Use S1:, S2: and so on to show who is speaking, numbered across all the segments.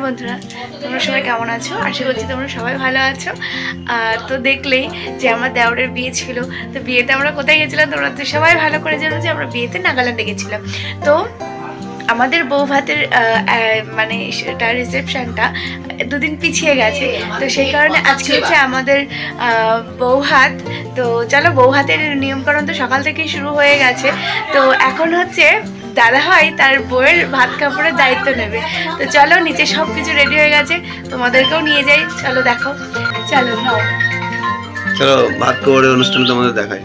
S1: বন্ধুরা, তোমরা সবাই কেমন আছো? আশা করছি তোমরা সবাই ভালো আছো। তো দেখলেই যে আমার দেওরের বিয়ে ছিল, তো বিয়েতে আমরা কোথায় গেছিলাম তোমরা তো সবাই ভালো করে জানো যে আমরা বিয়েতে নাগাল্যান্ডে গেছিলাম। তো আমাদের বউ ভাতের মানে সেটা রিসেপশনটা দুদিন পিছিয়ে গেছে, তো সেই কারণে আজকে হচ্ছে আমাদের বউ হাত। তো চলো, বউ হাতের নিয়মকরণ তো সকাল থেকেই শুরু হয়ে গেছে। তো এখন হচ্ছে দাদা ভাই তার বউয়ের ভাত কাপড়ের দায়িত্ব নেবে। তো চলো, নিচে সব কিছু রেডি হয়ে গেছে, তোমাদেরকেও নিয়ে যাই, চলো দেখো। চলো
S2: ভাত কাপড়ের অনুষ্ঠান তোমাদের দেখাই।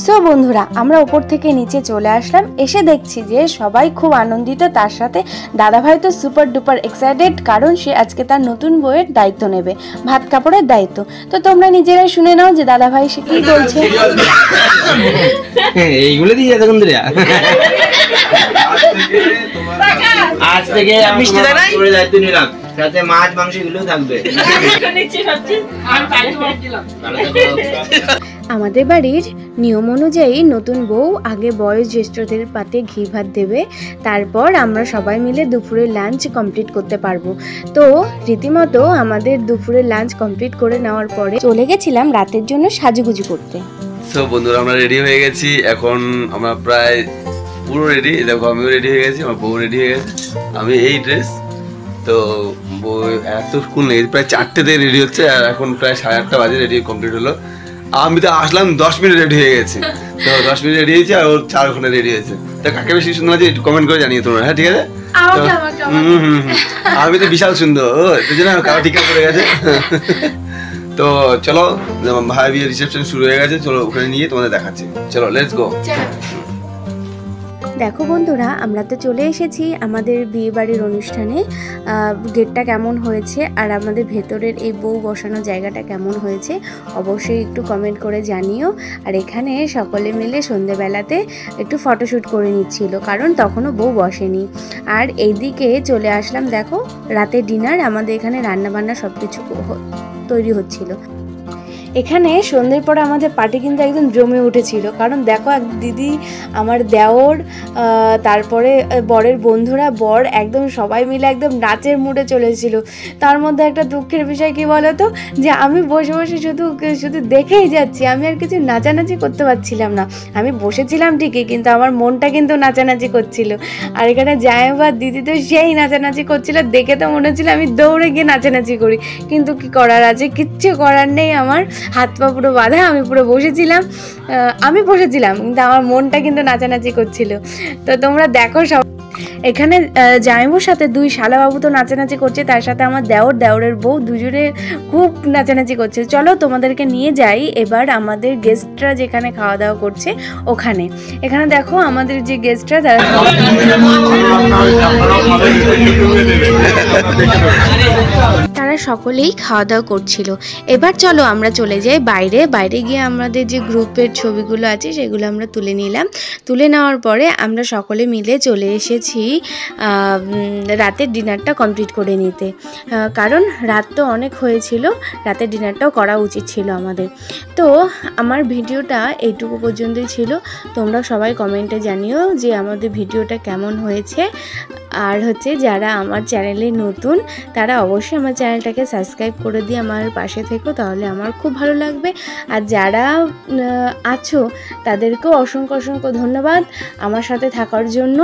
S3: সো বন্ধুরা, আমরা ওপর থেকে নিচে চলে আসলাম, এসে দেখছি যে সবাই খুব আনন্দিত, তার সাথে দাদাভাই তো সুপার ডুপার এক্সাইটেড, কারণ সে আজকে তার নতুন বউয়ের দায়িত্ব নেবে, ভাত কাপড়ের দায়িত্ব। তো তোমরা নিজেরাই শুনে নাও যে দাদাভাই সে কি বলছে।
S2: এইগুলো দিয়ে এতক্ষণ ধরে আজ থেকে আমি তোমার দায়িত্ব নিলাম, সাথে মাছ মাংস এগুলো থাকবে।
S3: আমাদের বাড়ির নিয়ম অনুযায়ী নতুন বউ আগে বয়োজ্যেষ্ঠদের পাতে ঘি ভাত দেবে, তারপর আমরা সবাই মিলে দুপুরের লাঞ্চ কমপ্লিট করতে পারবো। তো রীতিমতো আমাদের দুপুরের লাঞ্চ কমপ্লিট করে নেওয়ার পরে চলে গেছিলাম রাতের জন্য সাজুগুজু করতে।
S2: সো বন্ধুরা, আমরা রেডি হয়ে গেছি, এখন আমরা প্রায় পুরো রেডি। দেখো আমিও রেডি হয়ে গেছি, আমার বউ রেডি হয়ে গেছে, আমি এই ড্রেস। তো বউ এতক্ষণ লেগেছে, প্রায় 4টেতে রেডি হচ্ছে, আর এখন প্রায় 8:30 বাজে রেডি কমপ্লিট হলো। আমি তো আসলাম 10 মিনিট রেডি হয়ে গেছি, তো 10 মিনিট রেডি হয়েছে, আর ওর 4 ঘন্টা রেডি হয়েছে। তো কাকে বেশি সুন্দর আছে কমেন্ট করে জানিয়ে তোমরা, হ্যাঁ ঠিক আছে? আমি তো বিশাল সুন্দর, এই জন্য কারো টিকা পড়ে গেছে। তো চলো, ভাই বিয়ের রিসেপশন শুরু হয়ে গেছে, চলো ওখানে নিয়ে তোমাদের দেখাচ্ছি। চলো, লেটস গো।
S3: দেখো বন্ধুরা, আমরা তো চলে এসেছি আমাদের বিয়ে বাড়ির অনুষ্ঠানে। গেটটা কেমন হয়েছে আর আমাদের ভেতরের এই বউ বসানো জায়গাটা কেমন হয়েছে অবশ্যই একটু কমেন্ট করে জানিও। আর এখানে সকলে মিলে সন্ধেবেলাতে একটু ফটোশ্যুট করে নিচ্ছিল, কারণ তখনও বউ বসেনি। আর এইদিকে চলে আসলাম, দেখো রাতের ডিনার, আমাদের এখানে রান্নাবান্না সব কিছু তৈরি হচ্ছিল। এখানে সন্ধ্যের পরে আমাদের পার্টি কিন্তু একদম জমে উঠেছিল, কারণ দেখো এক দিদি, আমার দেওর, তারপরে বরের বন্ধুরা, বর একদম সবাই মিলে একদম নাচের মুডে চলেছিল। তার মধ্যে একটা দুঃখের বিষয় কি বলতো, যে আমি বসে বসে শুধু দেখেই যাচ্ছি, আমি আর কিছু নাচানাচি করতে পারছিলাম না। আমি বসেছিলাম ঠিকই, কিন্তু আমার মনটা কিন্তু নাচানাচি করছিল। আর এখানে জামাইবাদ দিদি তো সেই নাচানাচি করছিল, দেখে তো মনে হচ্ছিল আমি দৌড়ে গিয়ে নাচানাচি করি, কিন্তু কি করার আছে, কিচ্ছু করার নেই। আমার হাত পা পুরো বাঁধা, আমি বসেছিলাম কিন্তু আমার মনটা কিন্তু নাচানাচি করছিল। তো তোমরা দেখো সব। এখানে জামাইবুর সাথে 2 শালাবাবু তো নাচানাচি করছে, তার সাথে আমার দেওরের বউ, দুজনে খুব নাচানাচি করছে। চলো তোমাদেরকে নিয়ে যাই এবার আমাদের গেস্টরা যেখানে খাওয়া দাওয়া করছে ওখানে। এখানে দেখো আমাদের যে গেস্টরা, তারা সকলেই খাওয়া দাওয়া করছিল। এবার চলো আমরা চলে যাই বাইরে গিয়ে আমাদের যে গ্রুপের ছবিগুলো আছে সেগুলো আমরা তুলে নিলাম। তুলে নেওয়ার পরে আমরা সকলে মিলে চলে এসেছি রাতের ডিনারটা কমপ্লিট করে নিতে, কারণ রাত তো অনেক হয়েছিল, রাতের ডিনারটাও করা উচিত ছিল আমাদের। তো আমার ভিডিওটা এইটুকু পর্যন্তই ছিল। তোমরা সবাই কমেন্টে জানিও যে আমাদের ভিডিওটা কেমন হয়েছে। আর হচ্ছে যারা আমার চ্যানেলে নতুন তারা অবশ্যই আমার চ্যানেলটাকে সাবস্ক্রাইব করে দিয়ে আমার পাশে থেকো, তাহলে আমার খুব ভালো লাগবে। আর যারা আছো তাদেরকেও অসংখ্য ধন্যবাদ আমার সাথে থাকার জন্য।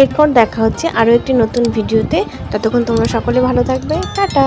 S3: এরপর দেখা হচ্ছে আরও একটি নতুন ভিডিওতে, ততক্ষণ তোমরা সকলে ভালো থাকবে, টাটা।